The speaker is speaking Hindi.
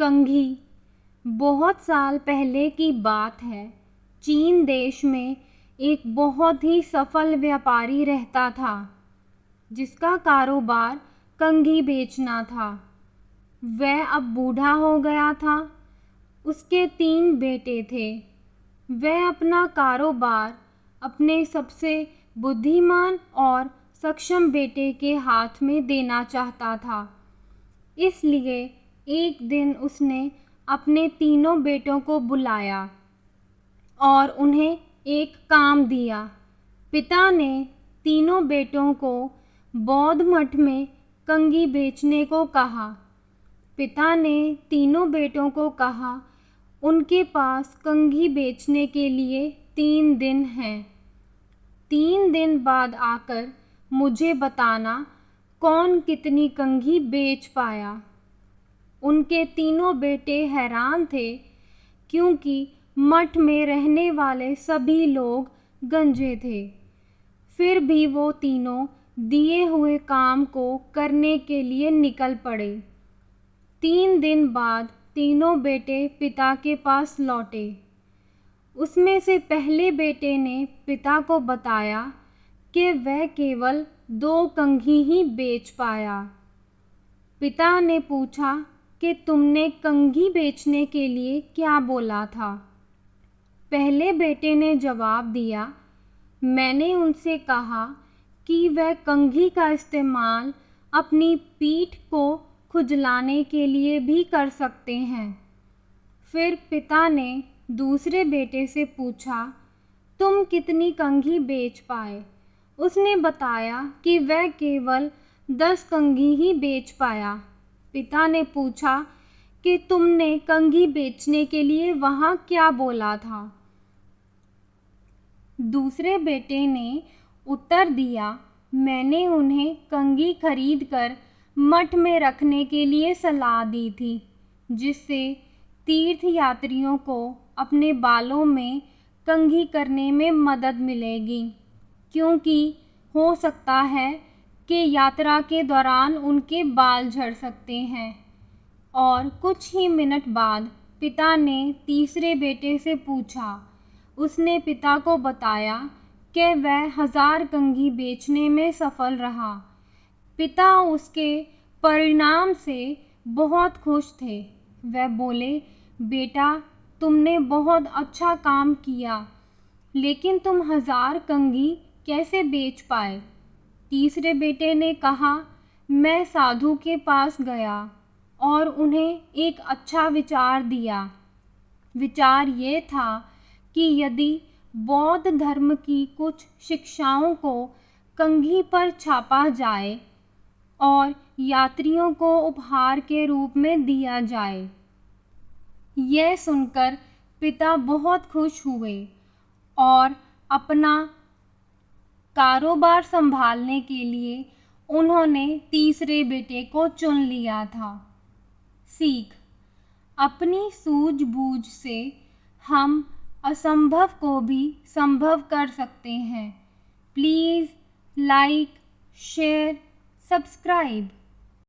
कंघी। बहुत साल पहले की बात है। चीन देश में एक बहुत ही सफल व्यापारी रहता था जिसका कारोबार कंघी बेचना था। वह अब बूढ़ा हो गया था। उसके 3 बेटे थे। वह अपना कारोबार अपने सबसे बुद्धिमान और सक्षम बेटे के हाथ में देना चाहता था। इसलिए एक दिन उसने अपने तीनों बेटों को बुलाया और उन्हें एक काम दिया। पिता ने तीनों बेटों को बौद्ध मठ में कंघी बेचने को कहा। पिता ने तीनों बेटों को कहा, उनके पास कंघी बेचने के लिए 3 दिन हैं। 3 दिन बाद आकर मुझे बताना कौन कितनी कंघी बेच पाया। उनके तीनों बेटे हैरान थे क्योंकि मठ में रहने वाले सभी लोग गंजे थे। फिर भी वो तीनों दिए हुए काम को करने के लिए निकल पड़े। 3 दिन बाद तीनों बेटे पिता के पास लौटे। उसमें से पहले बेटे ने पिता को बताया कि वह केवल 2 कंघी ही बेच पाया। पिता ने पूछा कि तुमने कंघी बेचने के लिए क्या बोला था? पहले बेटे ने जवाब दिया, मैंने उनसे कहा कि वह कंघी का इस्तेमाल अपनी पीठ को खुजलाने के लिए भी कर सकते हैं। फिर पिता ने दूसरे बेटे से पूछा, तुम कितनी कंघी बेच पाए? उसने बताया कि वह केवल 10 कंघी ही बेच पाया। पिता ने पूछा कि तुमने कंघी बेचने के लिए वहाँ क्या बोला था? दूसरे बेटे ने उत्तर दिया, मैंने उन्हें कंघी खरीद कर मठ में रखने के लिए सलाह दी थी, जिससे तीर्थ यात्रियों को अपने बालों में कंघी करने में मदद मिलेगी, क्योंकि हो सकता है कि यात्रा के दौरान उनके बाल झड़ सकते हैं। और कुछ ही मिनट बाद पिता ने तीसरे बेटे से पूछा। उसने पिता को बताया कि वह 1000 कंघी बेचने में सफल रहा। पिता उसके परिणाम से बहुत खुश थे। वह बोले, बेटा, तुमने बहुत अच्छा काम किया, लेकिन तुम 1000 कंघी कैसे बेच पाए? तीसरे बेटे ने कहा, मैं साधु के पास गया और उन्हें एक अच्छा विचार दिया। विचार ये था कि यदि बौद्ध धर्म की कुछ शिक्षाओं को कंघी पर छापा जाए और यात्रियों को उपहार के रूप में दिया जाए। यह सुनकर पिता बहुत खुश हुए और अपना कारोबार संभालने के लिए उन्होंने तीसरे बेटे को चुन लिया था। सीख: अपनी सूझबूझ से हम असंभव को भी संभव कर सकते हैं। Please like, share, subscribe.